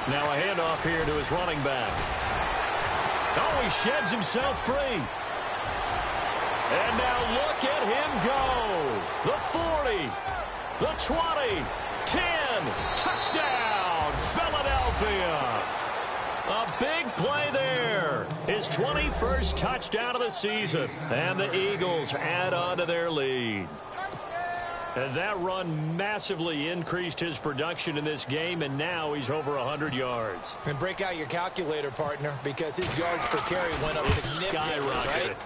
Now a handoff here to his running back. Oh, he sheds himself free. And now look at him go. The 40, the 20, 10, touchdown, Philadelphia. A big play there. His 21st touchdown of the season. And the Eagles add on to their lead. And that run massively increased his production in this game, and now he's over 100 yards. And break out your calculator, partner, because his yards per carry went up significantly, skyrocketed. right?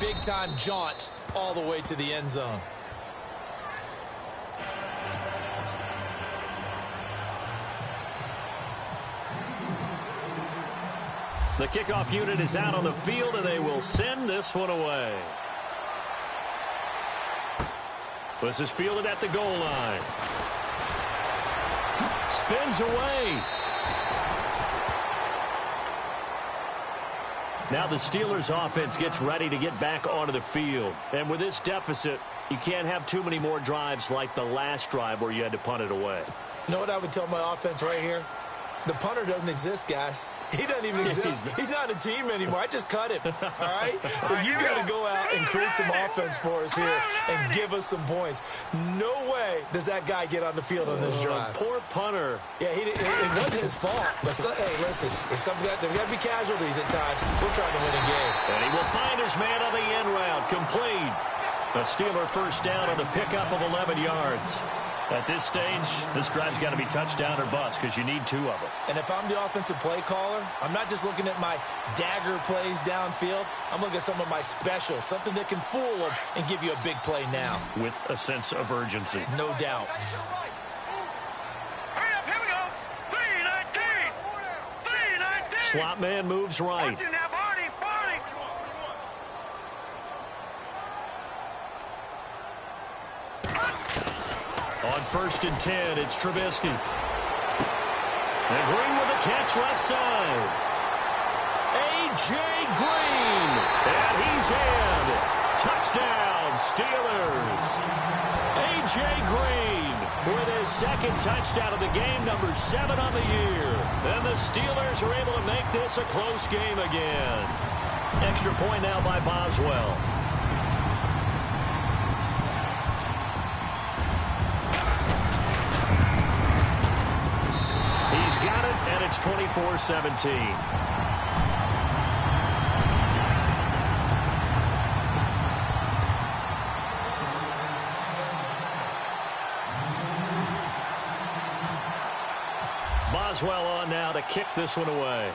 Big-time jaunt all the way to the end zone. The kickoff unit is out on the field, and they will send this one away. This is fielded at the goal line. Spins away. Now the Steelers offense gets ready to get back onto the field. And with this deficit, you can't have too many more drives like the last drive where you had to punt it away. You know what I would tell my offense right here? The punter doesn't exist, guys. He doesn't even exist. He's not a team anymore. I just cut him, all right? So you got to go out and create some offense for us here and give us some points. No way does that guy get on the field on this drive. Poor punter. Yeah, it wasn't his fault. But, hey, listen, there's got to be casualties at times. We're trying to win a game. And he will find his man on the end route. Complete. A Steeler first down on the pickup of 11 yards. At this stage, this drive's got to be touchdown or bust because you need 2 of them. And if I'm the offensive play caller, I'm not just looking at my dagger plays downfield. I'm looking at some of my specials, something that can fool them and give you a big play now. With a sense of urgency. No doubt. Hurry up, here we go. 319. 319. Slot man moves right. Watch you now, Barney. Barney. On 1st and 10, it's Trubisky. And Green with the catch left side. A.J. Green. And he's in. Touchdown, Steelers. A.J. Green with his 2nd touchdown of the game, number 7 on the year. And the Steelers are able to make this a close game again. Extra point now by Boswell. He's got it, and it's 24-17. Boswell on now to kick this one away.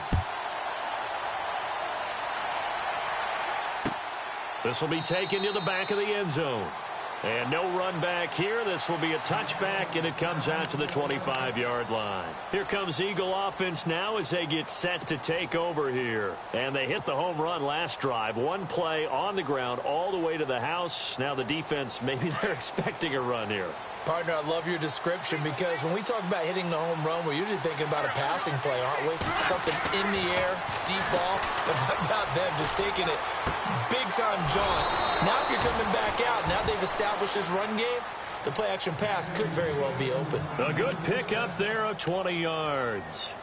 This will be taken to the back of the end zone. And no run back here. This will be a touchback, and it comes out to the 25-yard line. Here comes Eagle offense now as they get set to take over here. And they hit the home run last drive. One play on the ground all the way to the house. Now the defense, maybe they're expecting a run here. Partner, I love your description because when we talk about hitting the home run, we're usually thinking about a passing play, aren't we? Something in the air, deep ball. But how about them just taking it big-time jaunt? Now if you're coming back out, now they've established this run game, the play-action pass could very well be open. A good pickup there of 20 yards.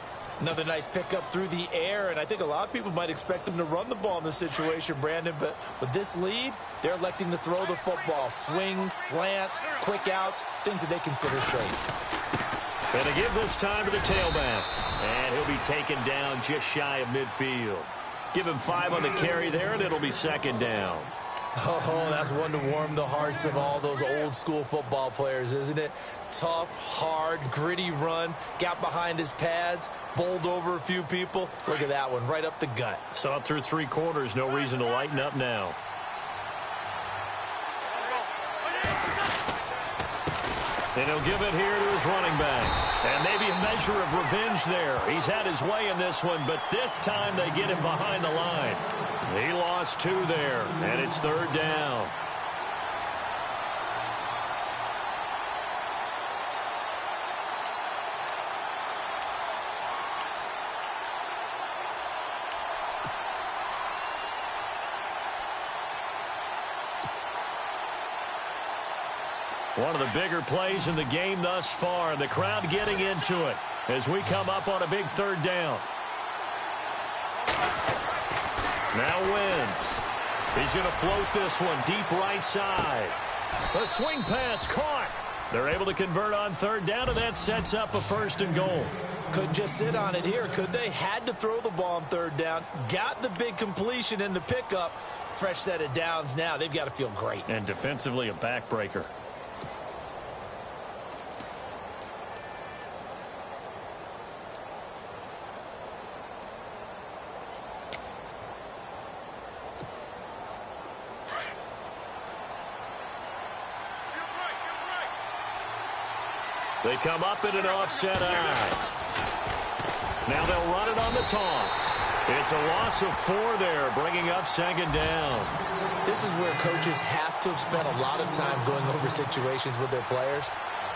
Another nice pickup through the air, and I think a lot of people might expect them to run the ball in this situation, Brandon, but with this lead, they're electing to throw the football. Swings, slants, quick outs, things that they consider safe. Going to give this time to the tailback, and he'll be taken down just shy of midfield. Give him 5 on the carry there, and it'll be second down. Oh, that's one to warm the hearts of all those old-school football players, isn't it? Tough, hard, gritty run, got behind his pads, bowled over a few people. Look at that one, right up the gut. Saw it through 3 quarters, no reason to lighten up now. And he'll give it here to his running back. And maybe a measure of revenge there. He's had his way in this one, but this time they get him behind the line. He lost 2 there, and it's third down. One of the bigger plays in the game thus far. The crowd getting into it as we come up on a big third down. Now Wentz. He's going to float this one deep right side. The swing pass caught. They're able to convert on third down, and that sets up a first and goal. Couldn't just sit on it here, could they? Had to throw the ball on third down. Got the big completion in the pickup. Fresh set of downs now. They've got to feel great. And defensively a backbreaker. They come up in an offset eye. Now they'll run it on the toss. It's a loss of 4 there, bringing up second down. This is where coaches have to have spent a lot of time going over situations with their players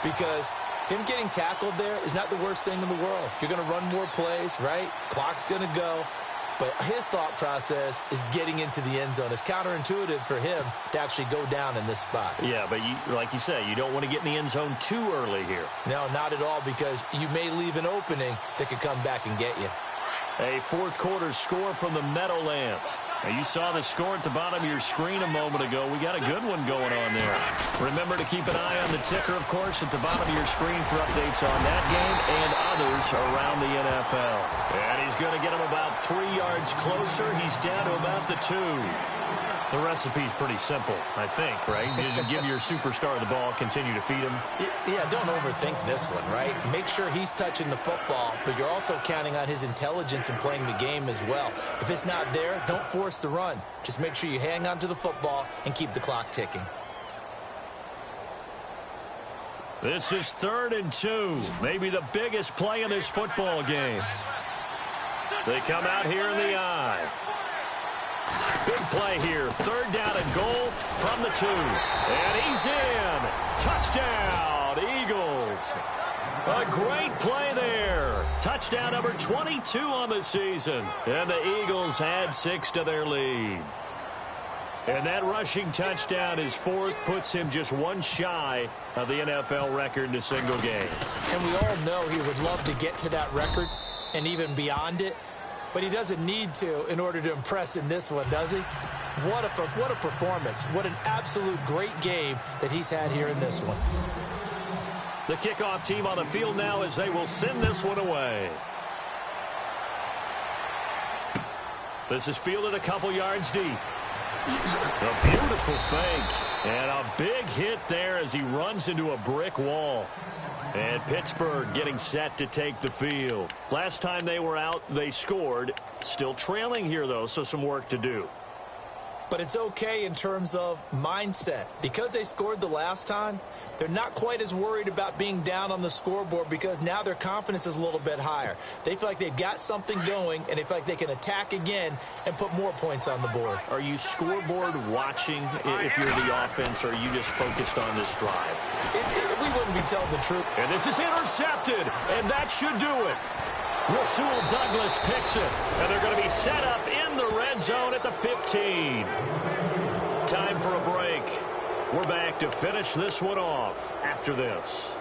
because him getting tackled there is not the worst thing in the world. You're going to run more plays, right? Clock's going to go. But his thought process is getting into the end zone. It's counterintuitive for him to actually go down in this spot. Yeah, but like you say, you don't want to get in the end zone too early here. No, not at all, because you may leave an opening that could come back and get you. A fourth quarter score from the Meadowlands. Now, you saw the score at the bottom of your screen a moment ago. We got a good one going on there. Remember to keep an eye on the ticker, of course, at the bottom of your screen for updates on that game and others around the NFL. And he's going to get him about 3 yards closer. He's down to about the 2. The recipe's pretty simple, I think, right? Just give your superstar the ball, continue to feed him. Yeah, don't overthink this one, right? Make sure he's touching the football, but you're also counting on his intelligence in playing the game as well. If it's not there, don't force the run. Just make sure you hang on to the football and keep the clock ticking. This is 3rd and 2, maybe the biggest play in this football game. They come out here in the eye. Big play here. 3rd down and goal from the 2. And he's in. Touchdown, Eagles. A great play there. Touchdown number 22 on the season. And the Eagles add 6 to their lead. And that rushing touchdown, his 4th, puts him just 1 shy of the NFL record in a single game. And we all know he would love to get to that record and even beyond it. But he doesn't need to in order to impress in this one, does he? What a performance. What an absolute great game that he's had here in this one. The kickoff team on the field now as they will send this one away. This is fielded a couple yards deep. A beautiful fake. And a big hit there as he runs into a brick wall. And Pittsburgh getting set to take the field. Last time they were out, they scored. Still trailing here, though, so some work to do. But it's okay in terms of mindset. Because they scored the last time, they're not quite as worried about being down on the scoreboard because now their confidence is a little bit higher. They feel like they've got something going, and they feel like they can attack again and put more points on the board. Are you scoreboard watching if you're the offense, or are you just focused on this drive? We wouldn't be telling the truth. And this is intercepted, and that should do it. Rasul Douglas picks it, and they're going to be set up in the red zone at the 15. Time for a break. We're back to finish this one off after this.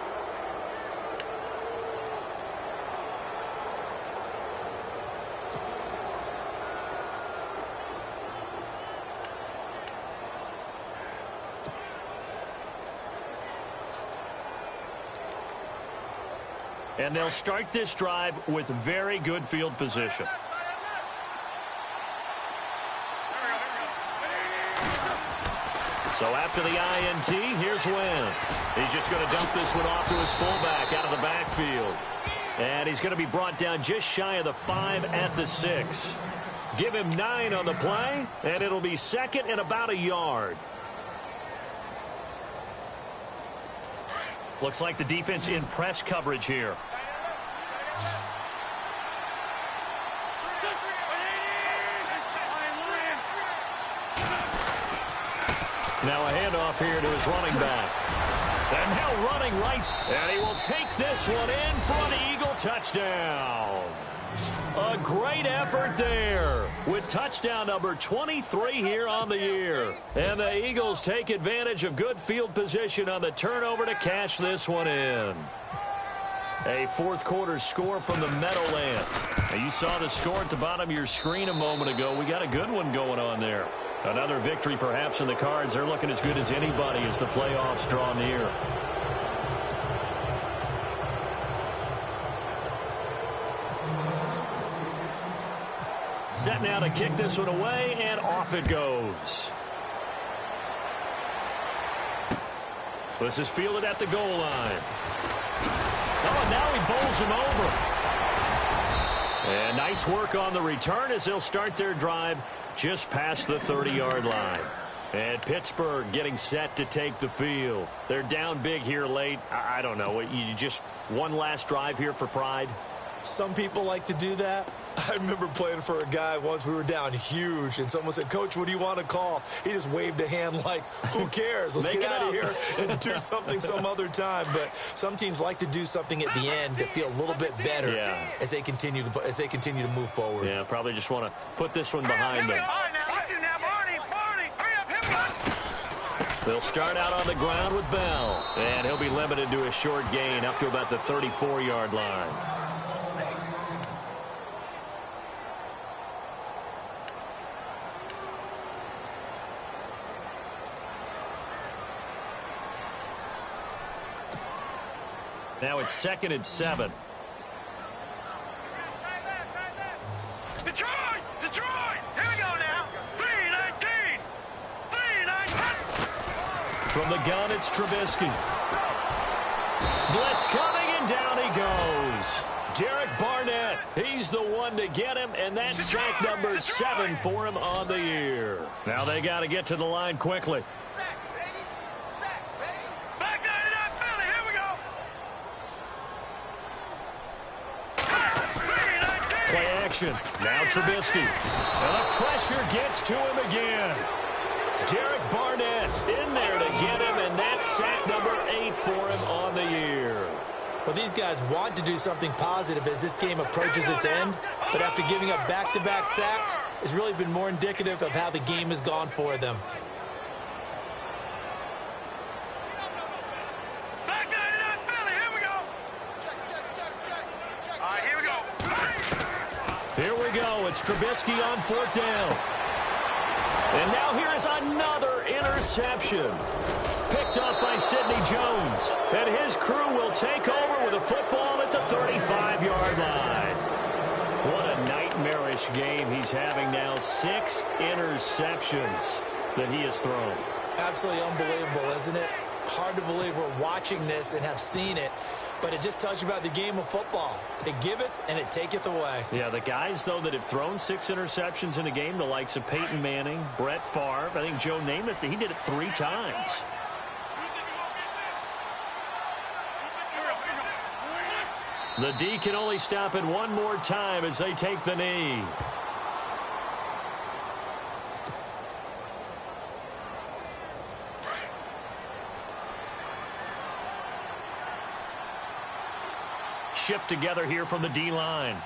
And they'll start this drive with very good field position. So after the INT, here's Wentz. He's just going to dump this one off to his fullback out of the backfield. And he's going to be brought down just shy of the 5 at the 6. Give him 9 on the play, and it'll be second and about a yard. Looks like the defense in press coverage here. Now a handoff here to his running back. And now running right. And he will take this one in for an Eagle touchdown. A great effort there with touchdown number 23 here on the year. And the Eagles take advantage of good field position on the turnover to cash this one in. A fourth quarter score from the Meadowlands. Now you saw the score at the bottom of your screen a moment ago. We got a good one going on there. Another victory perhaps in the cards. They're looking as good as anybody as the playoffs draw near. Set now to kick this one away, and off it goes. This is fielded at the goal line. Oh, and now he bowls him over. And nice work on the return as they'll start their drive just past the 30-yard line. And Pittsburgh getting set to take the field. They're down big here late. I don't know. You just one last drive here for pride? Some people like to do that. I remember playing for a guy once. We were down huge, and someone said, "Coach, what do you want to call?" He just waved a hand like, who cares? Let's get out of here and do something some other time. But some teams like to do something at the end to feel a little bit better as they continue to move forward. Yeah, probably just want to put this one behind them. They'll start out on the ground with Bell, and he'll be limited to a short gain up to about the 34-yard line. Now it's 2nd and 7. Detroit! Detroit! Here we go now. 3-19. 3-19. From the gun, it's Trubisky. Blitz coming, and down he goes. Derek Barnett, he's the one to get him, and that's sack number 7 for him on the year. Now they got to get to the line quickly. Now Trubisky. And the pressure gets to him again. Derek Barnett in there to get him, and that's sack number 8 for him on the year. Well, these guys want to do something positive as this game approaches its end, but after giving up back-to-back sacks, it's really been more indicative of how the game has gone for them. Here we go. It's Trubisky on 4th down. And now here is another interception. Picked up by Sidney Jones. And his crew will take over with a football at the 35-yard line. What a nightmarish game he's having now. 6 interceptions that he has thrown. Absolutely unbelievable, isn't it? Hard to believe we're watching this and have seen it. but it just tells you about the game of football. It giveth and it taketh away. Yeah, the guys, though, that have thrown 6 interceptions in a game, the likes of Peyton Manning, Brett Favre, I think Joe Namath, he did it 3 times. The D can only stop it one more time as they take the knee. Shift together here from the D-line.